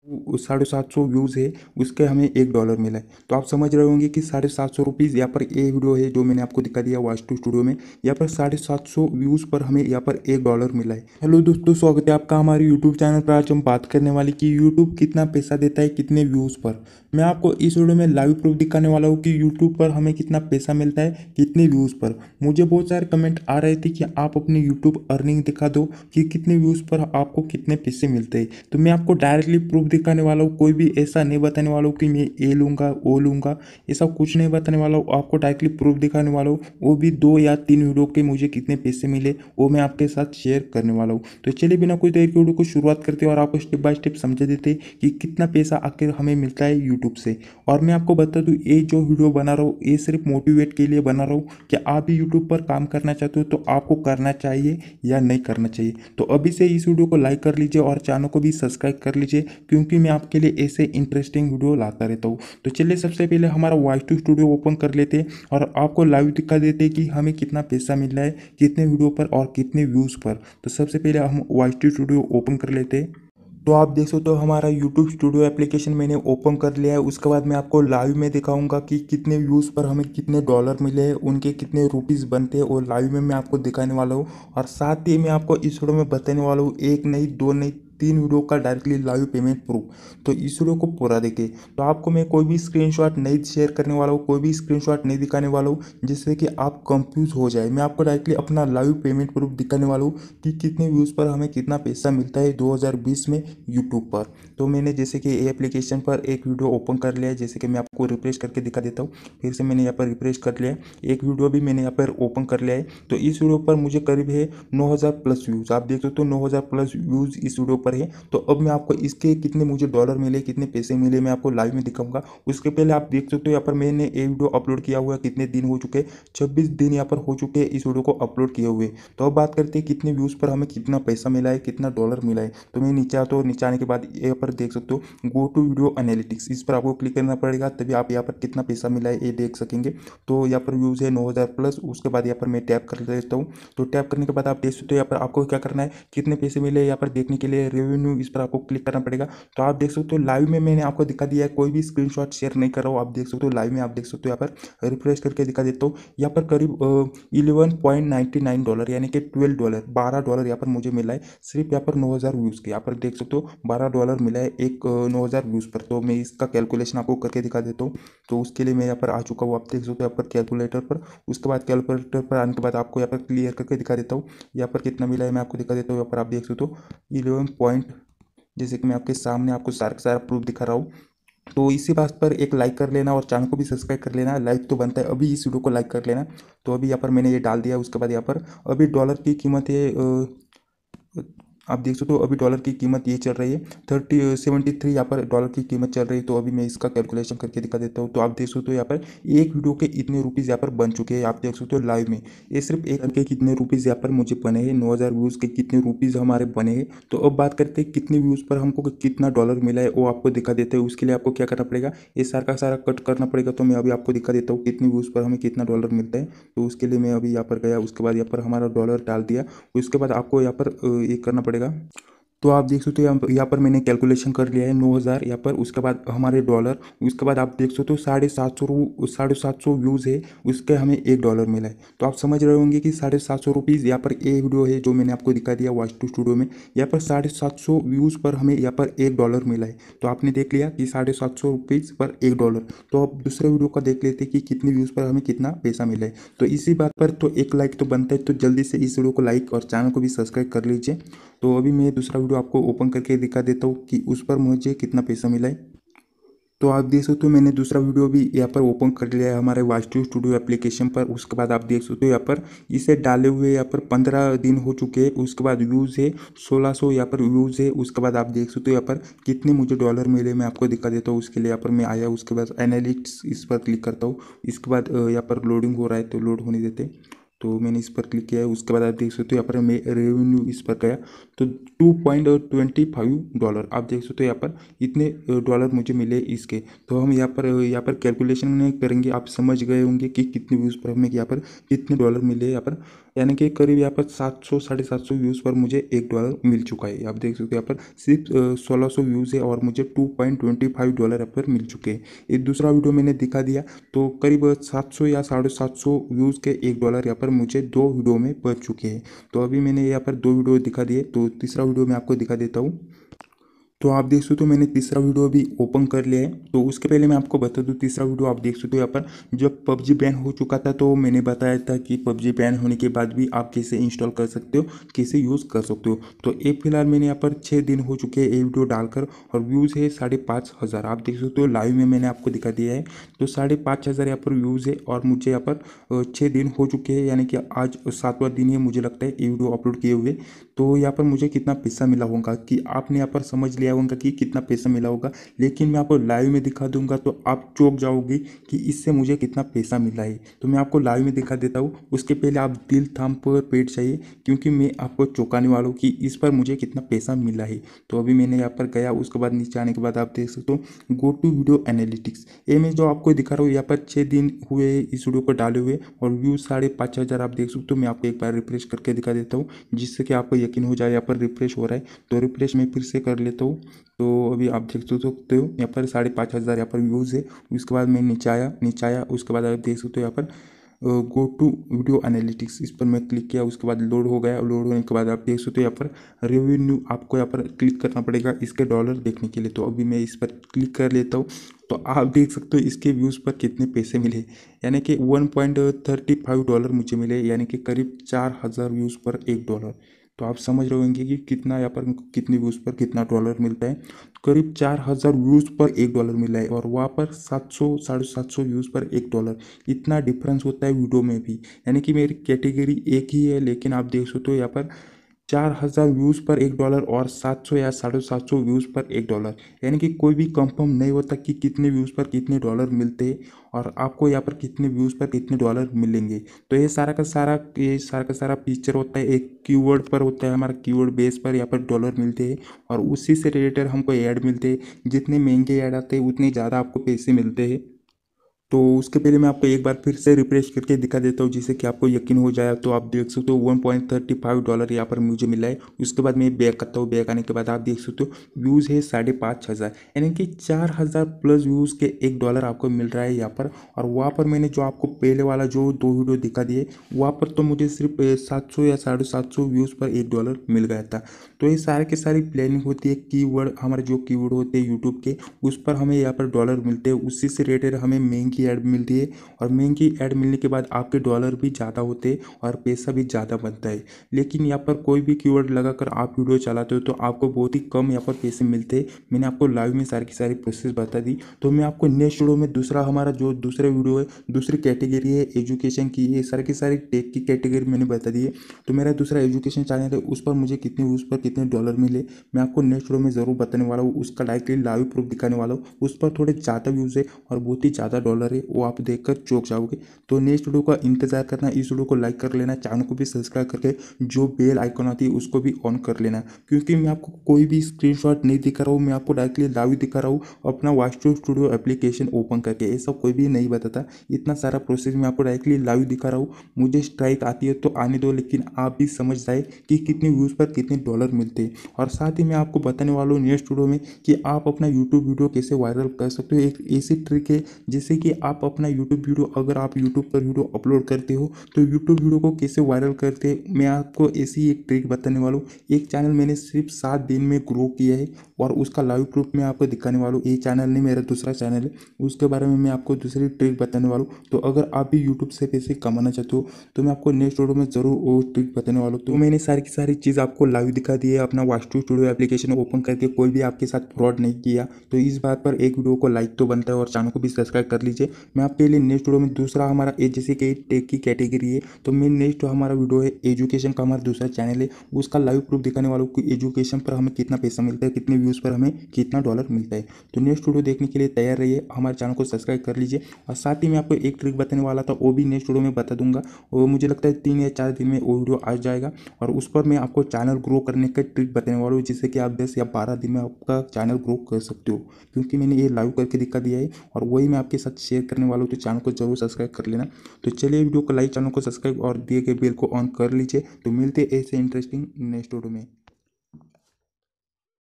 750 views है, उसके हमें $1 मिला है। तो आप समझ रहे होंगे कि 750 रुपीज़ यहाँ पर ये वीडियो है जो मैंने आपको दिखा दिया वॉइस टू स्टूडियो में, यहाँ पर 750 व्यूज़ पर हमें यहाँ पर $1 मिला है। हेलो दोस्तों, स्वागत है आपका हमारे यूट्यूब चैनल पर। आज हम बात करने वाले कि यूट्यूब कितना पैसा देता है कितने व्यूज़ पर। मैं आपको इस वीडियो में लाइव प्रूफ दिखाने वाला हूँ कि यूट्यूब पर हमें कितना पैसा मिलता है कितने व्यूज़ पर। मुझे बहुत सारे कमेंट आ रहे थे कि आप अपनी यूट्यूब अर्निंग दिखा दो कि कितने व्यूज़ पर आपको कितने पैसे मिलते हैं। तो मैं आपको डायरेक्टली प्रूफ दिखाने वाला हूँ, कोई भी ऐसा नहीं बताने वाला हूँ कि मैं ये लूँगा वो लूँगा, ऐसा कुछ नहीं बताने वाला हूँ। आपको डायरेक्टली प्रूफ दिखाने वाला हूँ, वो भी 2 या 3 वीडियो के मुझे कितने पैसे मिले वो मैं आपके साथ शेयर करने वाला हूँ। तो चलिए बिना कोई देर के वीडियो को शुरुआत करते हैं और आपको स्टेप बाय स्टेप समझा देते हैं कि कितना पैसा आखिर हमें मिलता है यूट्यूब से। और मैं आपको बता दूँ, ये जो वीडियो बना रहा हूँ ये सिर्फ मोटिवेट के लिए बना रहा हूँ कि आप भी यूट्यूब पर काम करना चाहते हो तो आपको करना चाहिए या नहीं करना चाहिए। तो अभी से इस वीडियो को लाइक कर लीजिए और चैनल को भी सब्सक्राइब कर लीजिए, क्योंकि मैं आपके लिए ऐसे इंटरेस्टिंग वीडियो लाता रहता हूँ। तो चलिए सबसे पहले हमारा वॉइस टू स्टूडियो ओपन कर लेते हैं और आपको लाइव दिखा देते हैं कि हमें कितना पैसा मिल रहा है कितने वीडियो पर और कितने व्यूज़ पर। तो सबसे पहले हम वॉइस टू स्टूडियो ओपन कर लेते हैं। तो आप देख सकते हो हमारा यूट्यूब स्टूडियो एप्लीकेशन मैंने ओपन कर लिया है। उसके बाद मैं आपको लाइव में दिखाऊंगा कि कितने व्यूज़ पर हमें कितने डॉलर मिले हैं, उनके कितने रुपीज़ बनते हैं, और लाइव में मैं आपको दिखाने वाला हूँ। और साथ ही मैं आपको इस वीडियो में बताने वाला हूँ, एक नहीं दो नहीं 3 वीडियो का डायरेक्टली लाइव पेमेंट प्रूफ। तो इस वीडियो को पूरा देखिए। तो आपको मैं कोई भी स्क्रीनशॉट नहीं शेयर करने वाला हूँ, कोई भी स्क्रीनशॉट नहीं दिखाने वाला हूँ जिससे कि आप कंफ्यूज हो जाए। मैं आपको डायरेक्टली अपना लाइव पेमेंट प्रूफ दिखाने वाला हूँ कि कितने व्यूज़ पर हमें कितना पैसा मिलता है 2020 में यूट्यूब पर। तो मैंने जैसे कि एप्लीकेशन पर एक वीडियो ओपन कर लिया है, जैसे कि मैं आपको रिफ्रेश करके दिखा देता हूँ। फिर से मैंने यहाँ पर रिफ्रेश कर लिया है, एक वीडियो भी मैंने यहाँ पर ओपन कर लिया है। तो इस वीडियो पर मुझे करीब है 9000 प्लस व्यूज़। आप देख सकते हो 9000 प्लस व्यूज़ इस वीडियो पर है। तो अब मैं आपको इसके कितने मुझे डॉलर मिले कितने पैसे मिले मैं आपको लाइव में दिखाऊंगा। उसके पहले आप देख सकते हो यहाँ पर मैंने ये वीडियो अपलोड किया हुआ है, कितने दिन हो चुके, 26 दिन यहाँ पर हो चुके हैं इस वीडियो को अपलोड किए हुए। तो अब बात करते हैं कितने व्यूज़ पर हमें कितना पैसा मिला है कितना डॉलर मिला है। तो मैं नीचे आता हूँ, नीचे आने के बाद यहाँ पर देख सकते हो गो टू वीडियो एनालिटिक्स, इस पर आपको क्लिक करना पड़ेगा, तभी आप यहाँ पर कितना पैसा मिला है ये देख सकेंगे। तो यहाँ पर व्यूज़ है 9000 प्लस। उसके बाद यहाँ पर मैं टैप कर देता हूँ। तो टैप करने के बाद आप देख सकते हो यहाँ पर आपको क्या करना है, कितने पैसे मिले यहाँ पर देखने के लिए रेवेन्यू, इस पर आपको क्लिक करना पड़ेगा। तो आप देख सकते हो लाइव में मैंने आपको दिखा दिया है, कोई भी स्क्रीनशॉट शेयर नहीं कर रहा हूँ। आप देख सकते हो लाइव में, आप देख सकते हो यहाँ पर रिफ्रेश करके दिखा देता हूँ। यहाँ पर करीब $11.99 यानी कि $12 $12 यहाँ पर मुझे मिला है सिर्फ यहाँ पर 9000 व्यूज़ के। यहाँ पर देख सकते हो $12 मिला है एक 9000 व्यूज़ पर। तो मैं इसका कैलकुलेशन आपको करके दिखा देता हूँ। तो उसके लिए मैं यहाँ पर आ चुका हूँ, आप देख सकते हो यहाँ पर कैलकुलेटर पर। उसके बाद कैलकुलेटर पर आने के बाद आपको यहाँ पर क्लियर करके दिखा देता हूँ, यहाँ पर कितना मिला है मैं आपको दिखा देता हूँ। यहाँ पर आप देख सकते हो 11 पॉइंट, जैसे कि मैं आपके सामने आपको सारा सारा प्रूफ दिखा रहा हूँ। तो इसी बात पर एक लाइक कर लेना और चैनल को भी सब्सक्राइब कर लेना, लाइक तो बनता है, अभी इस वीडियो को लाइक कर लेना। तो अभी यहाँ पर मैंने ये डाल दिया। उसके बाद यहाँ पर अभी डॉलर की कीमत है आप देख सकते हो अभी डॉलर की कीमत ये चल रही है 73 यहाँ पर डॉलर की कीमत चल रही है। तो अभी मैं इसका कैलकुलेशन करके दिखा देता हूँ। तो आप देख सकते हो यहाँ पर एक वीडियो के इतने रुपीज़ यहाँ पर बन चुके हैं। आप देख सकते हो लाइव में ये सिर्फ एक के कितने रुपीज़ यहाँ पर मुझे बने हैं, 9000 व्यूज़ के कितने रुपीज़ हमारे बने हैं। तो अब बात करते हैं कितने व्यूज़ पर हमको कितना डॉलर मिला है, वो आपको दिखा देते हैं। उसके लिए आपको क्या करना पड़ेगा, ये सारा का सारा कट करना पड़ेगा। तो मैं अभी आपको दिखा देता हूँ कितने व्यूज़ पर हमें कितना डॉलर मिलता है। तो उसके लिए मैं अभी यहाँ पर गया, उसके बाद यहाँ पर हमारा डॉलर डाल दिया। उसके बाद आपको यहाँ पर ये करना पड़ेगा। तो आप देख सकते हो यहाँ पर मैंने कैलकुलेशन कर लिया है 9000 यहाँ पर। उसके बाद हमारे डॉलर, उसके बाद आप देख सकते हो 750 व्यूज़ है, उसके हमें $1 मिला है। तो आप समझ रहे होंगे कि 750 रुपीज़ यहाँ पर ये वीडियो है जो मैंने आपको दिखा दिया वॉइस टू स्टूडियो में। यहाँ पर 750 व्यूज़ पर हमें यहाँ पर $1 मिला है। तो आपने देख लिया कि 750 रुपीज़ पर $1। तो अब दूसरे वीडियो का देख लेते कि कितने व्यूज़ पर हमें कितना पैसा मिला है। तो इसी बात पर तो एक लाइक तो बनता है, तो जल्दी से इस वीडियो को लाइक और चैनल को भी सब्सक्राइब कर लीजिए। तो अभी मैं दूसरा वीडियो आपको ओपन करके दिखा देता हूँ कि उस पर मुझे कितना पैसा मिला है। तो आप देख सकते हो मैंने दूसरा वीडियो भी यहाँ पर ओपन कर लिया है हमारे वॉइस टू स्टूडियो एप्लीकेशन पर। उसके बाद आप देख सकते हो यहाँ पर इसे डाले हुए यहाँ पर 15 दिन हो चुके हैं। उसके बाद व्यूज़ है 1600 यहाँ पर व्यूज़ है। उसके बाद आप देख सकते हो यहाँ पर कितने मुझे डॉलर मिले मैं आपको दिखा देता हूँ। उसके लिए यहाँ पर मैं आया, उसके बाद एनालिटिक्स इस पर क्लिक करता हूँ। इसके बाद यहाँ पर लोडिंग हो रहा है तो लोड होने देते। तो मैंने इस पर क्लिक किया है। उसके बाद आप देख सकते हो यहाँ पर मैं रेवेन्यू इस पर गया तो $2.25 आप देख सकते हो यहाँ पर इतने डॉलर मुझे मिले इसके। तो हम यहाँ पर कैलकुलेशन नहीं करेंगे, आप समझ गए होंगे कि कितने व्यूज़ पर हमें यहाँ पर कितने डॉलर मिले यहाँ पर यानी कि करीब यहाँ पर 700 750 व्यूज़ पर मुझे $1 मिल चुका है। आप देख सकते हो यहाँ पर सिर्फ 1600 व्यूज़ है और मुझे $2.25 यहाँ पर मिल चुके हैं। एक दूसरा वीडियो मैंने दिखा दिया तो करीब 700 या 750 व्यूज़ के $1 यहाँ पर मुझे 2 वीडियो में बच चुके हैं। तो अभी मैंने यहाँ पर 2 वीडियो दिखा दिए, तो तीसरा वीडियो मैं आपको दिखा देता हूँ। तो आप देख सकते हो मैंने तीसरा वीडियो भी ओपन कर लिया है। तो उसके पहले मैं आपको बता दूं, तीसरा वीडियो आप देख सकते हो यहाँ पर जब पबजी बैन हो चुका था तो मैंने बताया था कि पबजी बैन होने के बाद भी आप कैसे इंस्टॉल कर सकते हो, कैसे यूज़ कर सकते हो। तो एक फिलहाल मैंने यहाँ पर 6 दिन हो चुके हैं ये वीडियो डालकर और व्यूज़ है 5,500। आप देख सकते हो लाइव में मैंने आपको दिखा दिया है। तो 5,500 यहाँ पर व्यूज़ है और मुझे यहाँ पर 6 दिन हो चुके हैं, यानी कि आज 7वां दिन है मुझे लगता है ये वीडियो अपलोड किए हुए। तो यहाँ पर मुझे कितना पैसा मिला होगा कि आपने यहाँ पर समझ लिया होगा कि कितना पैसा मिला होगा, लेकिन मैं आपको लाइव में दिखा दूंगा तो आप चौंक जाओगे कि इससे मुझे कितना पैसा मिला है। तो मैं आपको लाइव में दिखा देता हूँ, उसके पहले आप दिल थाम पर पेट चाहिए क्योंकि मैं आपको चौंकाने वाला हूँ कि इस पर मुझे कितना पैसा मिला है। तो अभी मैंने यहाँ पर गया, उसके बाद नीचे आने के बाद आप देख सकते हो गो टू वीडियो एनालिटिक्स। ये मैं जो आपको दिखा रहा हूँ यहाँ पर 6 दिन हुए इस वीडियो को डाले हुए और व्यूज 5,500 आप देख सकते हो। मैं आपको एक बार रिफ्रेश करके दिखा देता हूँ जिससे कि आपको यकीन हो जाए। यहाँ पर रिफ्रेश हो रहा है तो रिफ्रेश मैं फिर से कर लेता हूँ। तो अभी आप देख सकते हो यहाँ पर 5,500 यहाँ पर व्यूज़ है। उसके बाद मैं नीचे आया उसके बाद आप देख सकते हो यहाँ पर गो टू वीडियो एनालिटिक्स, इस पर मैं क्लिक किया। उसके बाद लोड हो गया, लोड होने के बाद आप देख सकते हो यहाँ पर रेवेन्यू आपको यहाँ पर क्लिक करना पड़ेगा इसके डॉलर देखने के लिए। तो अभी मैं इस पर क्लिक कर लेता हूँ। तो आप देख सकते हो इसके व्यूज़ पर कितने पैसे मिले, यानी कि $1.35 मुझे मिले, यानी कि करीब 4,000 व्यूज़ पर $1। तो आप समझ रहे होंगे कि कितना यहाँ पर कितने व्यूज़ पर कितना डॉलर मिलता है। करीब 4,000 व्यूज़ पर $1 मिला है और वहाँ पर 700 750 व्यूज़ पर $1। इतना डिफरेंस होता है वीडियो में भी, यानी कि मेरी कैटेगरी एक ही है लेकिन आप देख सकते हो यहाँ पर 4,000 व्यूज़ पर $1 और 700 या 750 व्यूज़ पर $1, यानी कि कोई भी कंफर्म नहीं होता कि कितने व्यूज़ पर कितने डॉलर मिलते हैं और आपको यहाँ पर कितने व्यूज़ पर कितने डॉलर मिलेंगे। तो ये सारा का सारा फीचर होता है एक कीवर्ड पर होता है, हमारा कीवर्ड बेस पर यहाँ पर डॉलर मिलते हैं और उसी से रिलेटेड हमको ऐड मिलते हैं। जितने महंगे ऐड आते हैं उतने ज़्यादा आपको पैसे मिलते हैं। तो उसके पहले मैं आपको एक बार फिर से रिफ्रेश करके दिखा देता हूँ जिससे कि आपको यकीन हो जाए। तो आप देख सकते हो $1.35 यहाँ पर मुझे मिला है। उसके बाद मैं बैक करता हूँ, बैक आने के बाद आप देख सकते हो व्यूज़ है 5,500, यानी कि 4,000 प्लस व्यूज़ के $1 आपको मिल रहा है यहाँ पर। और वहाँ पर मैंने जो आपको पहले वाला जो 2 वीडियो दिखा दिए वहाँ पर तो मुझे सिर्फ 700 या 750 व्यूज़ पर $1 मिल गया था। तो ये सारे की सारी प्लानिंग होती है, कीवर्ड हमारे जो कीवर्ड होते हैं यूट्यूब के उस पर हमें यहाँ पर डॉलर मिलते हैं, उसी से रिलेटेड हमें महंगी ऐड मिलती है और महंगी ऐड मिलने के बाद आपके डॉलर भी ज़्यादा होते हैं और पैसा भी ज़्यादा बनता है। लेकिन यहाँ पर कोई भी कीवर्ड लगाकर आप वीडियो चलाते हो तो आपको बहुत ही कम यहाँ पर पैसे मिलते हैं। मैंने आपको लाइव में सारी की सारी प्रोसेस बता दी। तो मैं आपको नेक्स्ट वीडियो में दूसरा हमारा जो दूसरे वीडियो है, दूसरी कैटेगरी है एजुकेशन की, ये सारी की सारी टेक की कैटेगरी मैंने बता दी है। तो मेरा दूसरा एजुकेशन चैनल है उस पर मुझे कितने व्यूज़ पर कितने डॉलर मिले मैं आपको नेक्स्ट वीडियो में ज़रूर बताने वाला हूँ। उसका डायरेक्टली लाइव प्रूफ दिखाने वाला हूँ। उस पर थोड़े ज़्यादा व्यूज़ है और बहुत ही ज़्यादा डॉलर है, वो आप देखकर चौंक जाओगे। तो नेक्स्ट वीडियो का इंतजार करना, इस वीडियो को लाइक कर लेना, चैनल को भी सब्सक्राइब करके जो बेल आइकन आती है उसको भी ऑन कर लेना, क्योंकि मैं आपको कोई भी स्क्रीनशॉट नहीं दिखा रहा हूँ, मैं आपको डायरेक्टली लाइव दिखा रहा हूँ अपना वाइस्टू स्टूडियो एप्लीकेशन ओपन करके। ये सब कोई भी नहीं बताता, इतना सारा प्रोसेस मैं आपको डायरेक्टली लाइव दिखा रहा हूँ। मुझे स्ट्राइक आती है तो आने दो, लेकिन आप भी समझ जाए कि कितने व्यूज़ पर कितने डॉलर मिलते हैं। और साथ ही मैं आपको बताने वाला हूँ नेक्स्ट वीडियो में कि आप अपना यूट्यूब वीडियो कैसे वायरल कर सकते हो। एक ऐसी ट्रिक है जिससे कि आप अपना यूट्यूब वीडियो, अगर आप यूट्यूब पर वीडियो अपलोड करते हो तो यूट्यूब वीडियो को कैसे वायरल करते हैं मैं आपको ऐसी एक ट्रिक बताने वाला हूँ। एक चैनल मैंने सिर्फ 7 दिन में ग्रो किया है और उसका लाइव प्रूफ मैं आपको दिखाने वाला हूँ। ये चैनल नहीं, मेरा दूसरा चैनल है, उसके बारे में मैं आपको दूसरी ट्रिक बताने वाला हूँ। तो अगर आप भी यूट्यूब से पैसे कमाना चाहते हो तो मैं आपको नेक्स्ट वीडियो में ज़रूर वो ट्रिक बताने वाला हूँ। तो मैंने सारी की सारी चीज़ आपको लाइव दिखा दी है, अपना वाइस्टू स्टूडियो एप्लीकेशन ओपन करके, कोई भी आपके साथ फ्रॉड नहीं किया। तो इस बात पर एक वीडियो को लाइक तो बनता है और चैनल को भी सब्सक्राइब कर लीजिए। मैं आपके लिए नेक्स्ट वीडियो में दूसरा हमारा जैसे कि टेक की कैटेगरी है तो मैं नेक्स्ट हमारा वीडियो है एजुकेशन का, हमारा दूसरा चैनल है उसका लाइव प्रूफ दिखाने वाला हूँ कि एजुकेशन पर हमें कितना पैसा मिलता है, कितने व्यूज़ पर हमें कितना डॉलर मिलता है। तो नेक्स्ट वीडियो देखने के लिए तैयार रहिए, हमारे चैनल को सब्सक्राइब कर लीजिए। और साथ ही मैं आपको एक ट्रिक बताने वाला था वो भी नेक्स्ट वीडियो में बता दूंगा, वो मुझे लगता है 3 या 4 दिन में वो वीडियो आ जाएगा और उस पर मैं आपको चैनल ग्रो करने का ट्रिक बताने वाला हूँ, जिससे कि आप 10 या 12 दिन में आपका चैनल ग्रो कर सकते हो, क्योंकि मैंने ये लाइव करके दिखा दिया है और वही मैं आपके साथ शेयर करने वाला हूँ। तो चैनल को जरूर सब्सक्राइब कर लेना। तो चलिए वीडियो को लाइक, चैनल को सब्सक्राइब और दिए गए बेल को ऑन कर लीजिए। तो मिलते ऐसे इंटरेस्टिंग नेक्स्ट वीडियो में।